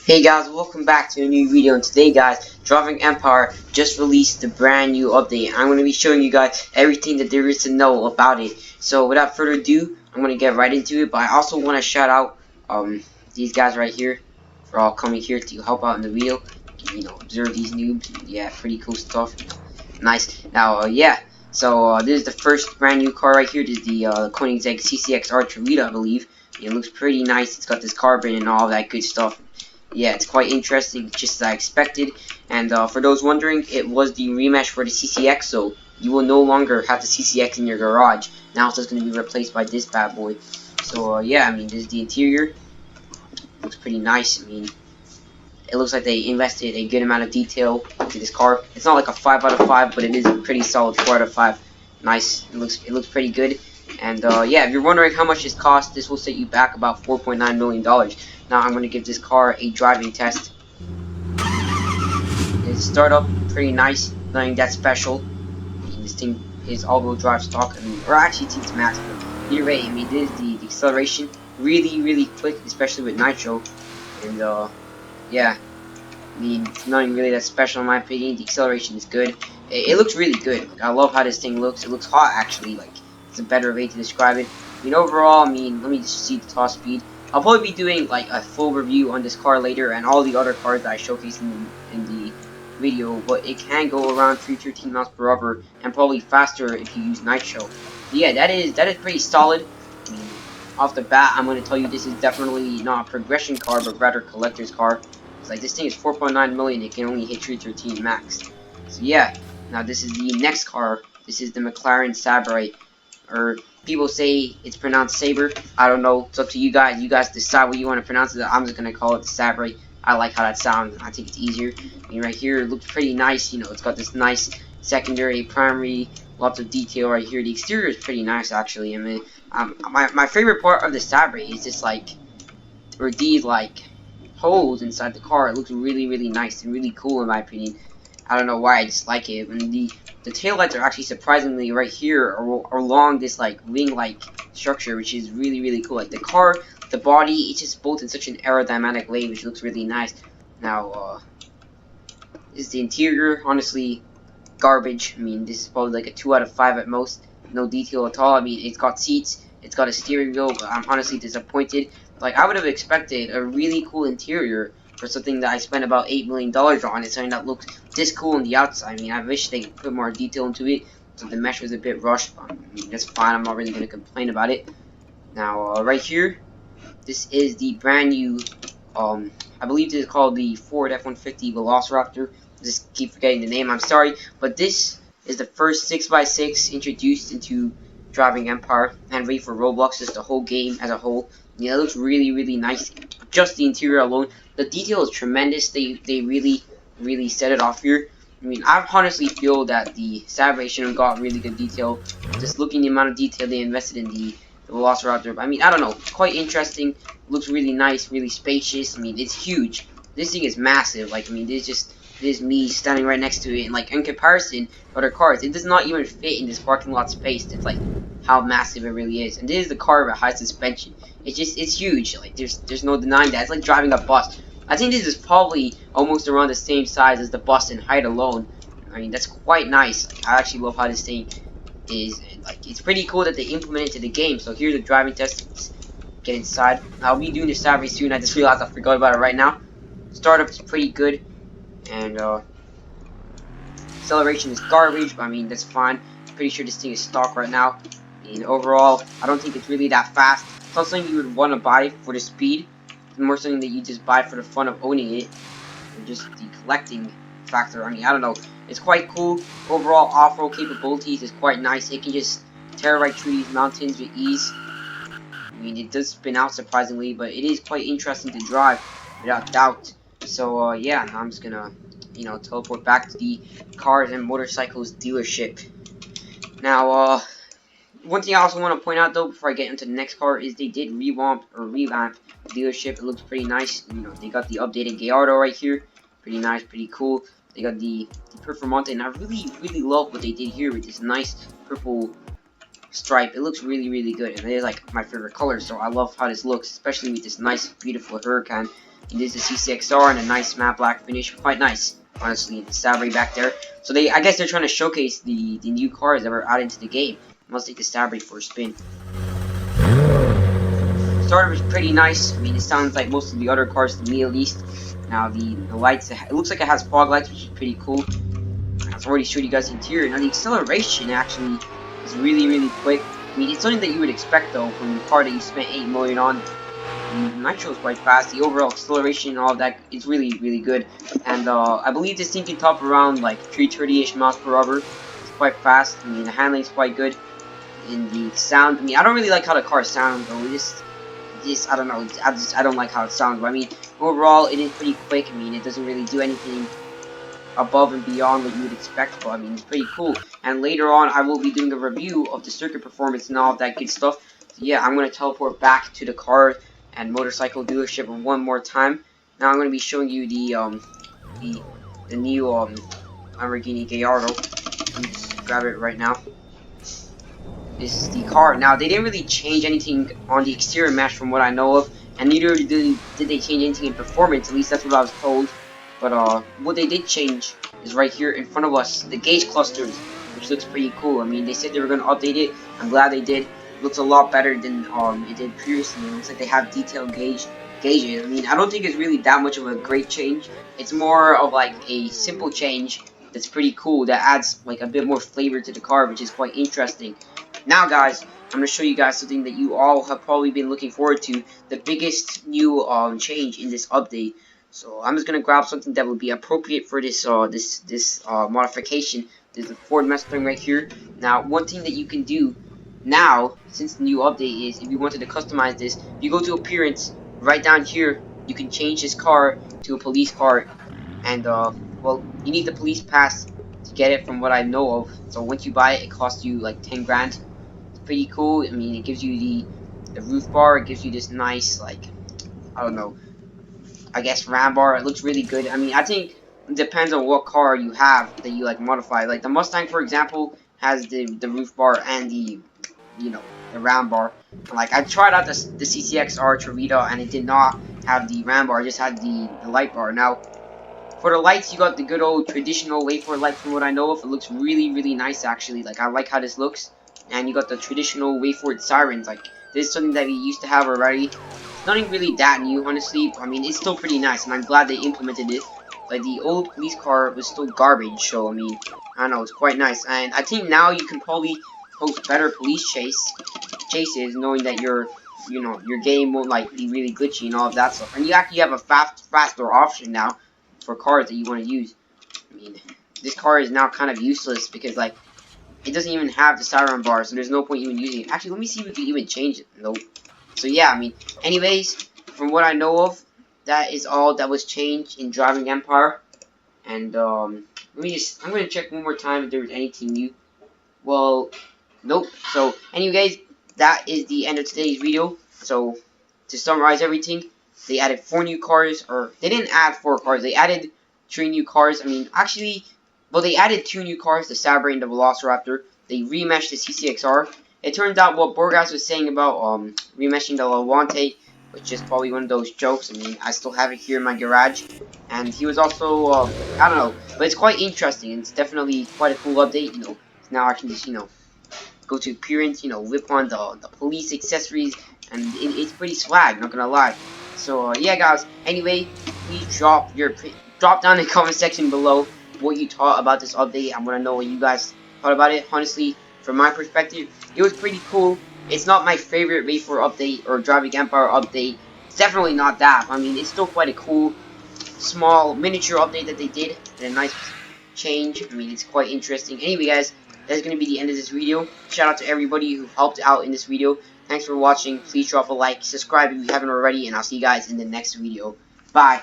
Hey guys, welcome back to a new video, and today guys, Driving Empire just released the brand new update. I'm going to be showing you guys everything that there is to know about it. So without further ado, I'm going to get right into it, but I also want to shout out these guys right here for all coming here to help out in the video. Observe these noobs. Yeah, pretty cool stuff. Nice. Now, this is the first brand new car right here. This is the Koenigsegg CCXR TREVITA, I believe. It looks pretty nice. It's got this carbon and all that good stuff. Yeah, it's quite interesting, just as I expected. And for those wondering, it was the remesh for the CCX, so you will no longer have the CCX in your garage. Now it's just going to be replaced by this bad boy. So yeah, I mean, this is the interior. Looks pretty nice. I mean, it looks like they invested a good amount of detail into this car. It's not like a 5 out of 5, but it is a pretty solid 4 out of 5. Nice. It looks pretty good. And yeah, if you're wondering how much this cost, this will set you back about $4.9 million. Now I'm going to give this car a driving test. It start up pretty nice, nothing that special. I mean, this thing is all-wheel drive stock. I mean, or actually it's max, but either way, I mean, this is the acceleration really quick, especially with nitro. And yeah, I mean, it's nothing really that special in my opinion. The acceleration is good. It looks really good. Like, I love how this thing looks. It looks hot, actually. Like, it's a better way to describe it. I mean, overall, I mean, let me just see the top speed. I'll probably be doing, like, a full review on this car later and all the other cars that I showcased in the video, but it can go around 313 miles per hour and probably faster if you use nitro. But yeah, that is pretty solid. I mean, off the bat, I'm going to tell you this is definitely not a progression car, but rather collector's car. Like, this thing is 4.9 million, it can only hit 313 max. So yeah, now this is the next car. This is the McLaren Sabre, or people say it's pronounced Sabre. I don't know, it's up to you guys. You guys decide what you want to pronounce it. I'm just gonna call it the Sabre. I like how that sounds, and I think it's easier. I mean, right here, it looks pretty nice. You know, it's got this nice secondary, primary, lots of detail right here. The exterior is pretty nice, actually. I mean, my favorite part of the Sabre is just like, or these like holes inside the car. It looks really nice and really cool in my opinion. I don't know why, I just like it. And the taillights are actually surprisingly right here or along this like wing-like structure, which is really cool. Like the car, the body, it's just built in such an aerodynamic way, which looks really nice. Now, this is the interior. Honestly, garbage. I mean, this is probably like a 2 out of 5 at most. No detail at all. I mean, it's got seats, it's got a steering wheel, but I'm honestly disappointed. Like, I would have expected a really cool interior for something that I spent about $8 million on. It's something that looks this cool on the outside. I mean, I wish they put more detail into it. So the mesh was a bit rushed, but I mean, that's fine. I'm not really going to complain about it. Now, right here, this is the brand new, I believe this is called the Ford F-150 VELOCIRAPTOR. Just keep forgetting the name, I'm sorry. But this is the first 6x6 introduced into Driving Empire and ready for Roblox, just the whole game as a whole. Yeah, it looks really nice. Just the interior alone. The detail is tremendous. They really set it off here. I mean, I honestly feel that the Sabre should have got really good detail. Just looking at the amount of detail they invested in the Velociraptor. I mean, I don't know. Quite interesting. Looks really nice, really spacious. I mean, it's huge. This thing is massive. Like, I mean, this is me standing right next to it. And, like, in comparison to other cars, it does not even fit in this parking lot space. That's, like, how massive it really is. And this is the car with high suspension. It's huge. Like, there's no denying that. It's like driving a bus. I think this is probably almost around the same size as the bus in height alone. I mean, that's quite nice. I actually love how this thing is. Like, it's pretty cool that they implemented to the game. So here's a driving test. Let's get inside. I'll be doing the Sabre soon. I just realized I forgot about it right now. Startup is pretty good, and acceleration is garbage. But I mean, that's fine. Pretty sure this thing is stock right now. And overall, I don't think it's really that fast. It's not something you would want to buy for the speed. It's more something that you just buy for the fun of owning it, or just the collecting factor. I mean, I don't know. It's quite cool. Overall, off-road capabilities is quite nice. It can just tear right through these mountains with ease. I mean, it does spin out surprisingly, but it is quite interesting to drive, without doubt. So, yeah, now I'm just gonna, teleport back to the cars and motorcycles dealership. Now, one thing I also want to point out, though, before I get into the next car, is they did revamp the dealership. It looks pretty nice. You know, they got the updated Gallardo right here. Pretty nice, pretty cool. They got the Performante, and I really love what they did here with this nice purple stripe. It looks really, really good, and it is like my favorite color, so I love how this looks, especially with this nice, beautiful Huracan. And this is a CCXR and a nice matte black finish, quite nice, honestly. The Sabre back there. So I guess they're trying to showcase the new cars that were added to the game. Let's take the Sabre for a spin. Starter was pretty nice. I mean, it sounds like most of the other cars to me, at least. Now the lights, it looks like it has fog lights, which is pretty cool. I've already showed you guys the interior. Now the acceleration actually is really, really quick. I mean, it's something that you would expect though from a car that you spent $8 million on. Nitro is quite fast. The overall acceleration and all of that is really, really good. And I believe this thing can top around like 330-ish miles per hour. It's quite fast. I mean, the handling is quite good. And the sound, I mean, I don't really like how the car sounds though. I don't know. I don't like how it sounds. But I mean, overall, it is pretty quick. I mean, it doesn't really do anything above and beyond what you would expect, but I mean, it's pretty cool. And later on, I will be doing a review of the circuit performance and all of that good stuff. So yeah, I'm going to teleport back to the car and motorcycle dealership one more time. Now I'm going to be showing you the new Lamborghini Gallardo. Let me just grab it right now. This is the car. Now, they didn't really change anything on the exterior mesh from what I know of, and neither did they change anything in performance, at least that's what I was told. But what they did change is right here in front of us, the gauge clusters, which looks pretty cool. I mean, they said they were going to update it. I'm glad they did. It looks a lot better than it did previously. It looks like they have detailed gauges. I mean, I don't think it's really that much of a great change. It's more of like a simple change that's pretty cool, that adds like a bit more flavor to the car, which is quite interesting. Now, guys, I'm going to show you guys something that you all have probably been looking forward to, the biggest new change in this update. So I'm just going to grab something that would be appropriate for this modification. There's the Ford Mustang right here. Now, one thing that you can do now, since the new update, is if you wanted to customize this, if you go to appearance, right down here, you can change this car to a police car. And, well, you need the police pass to get it from what I know of. So once you buy it, it costs you like 10 grand. Pretty cool. I mean, it gives you the roof bar. It gives you this nice, like, I don't know, I guess ram bar. It looks really good. I mean, I think it depends on what car you have that you like modify. Like the Mustang, for example, has the roof bar and the ram bar. Like I tried out the CCXR TREVITA and it did not have the ram bar. It just had the light bar. Now, for the lights, you got the good old traditional WayForward light from what I know of. It looks really, really nice, actually. Like, I like how this looks. And you got the traditional WayForward sirens. Like, this is something that we used to have already. It's nothing really that new, honestly. I mean, it's still pretty nice, and I'm glad they implemented it. Like, the old police car was still garbage, so, I mean, I don't know, it's quite nice. And I think now you can probably host better police chases, knowing that your game won't, like, be really glitchy and all of that stuff. And you actually have a faster option now for cars that you want to use. I mean, this car is now kind of useless because, like, it doesn't even have the siren bar, so there's no point even using it. Actually, let me see if we can even change it. Nope. So, yeah, I mean, anyways, from what I know of, that is all that was changed in Driving Empire. And, I'm going to check one more time if there was anything new. Well, nope. So, anyways, that is the end of today's video. So, to summarize everything, they added 4 new cars, or they didn't add 4 cars, they added 3 new cars. I mean, actually, well, they added 2 new cars, the Sabre and the Velociraptor. They remeshed the CCXR. It turns out what Borgas was saying about remeshing the Levante was just probably one of those jokes. I mean, I still have it here in my garage. And he was also, I don't know, but it's quite interesting. It's definitely quite a cool update, Now I can just, go to appearance, whip on the police accessories, and it's pretty swag, not gonna lie. So yeah, guys. Anyway, please drop down in the comment section below what you thought about this update. I want to know what you guys thought about it. Honestly, from my perspective, it was pretty cool. It's not my favorite RAV4 update or Driving Empire update. It's definitely not that. I mean, it's still quite a cool, small, miniature update that they did. And a nice change. I mean, it's quite interesting. Anyway, guys, that's going to be the end of this video. Shout out to everybody who helped out in this video. Thanks for watching. Please drop a like, subscribe if you haven't already, and I'll see you guys in the next video. Bye.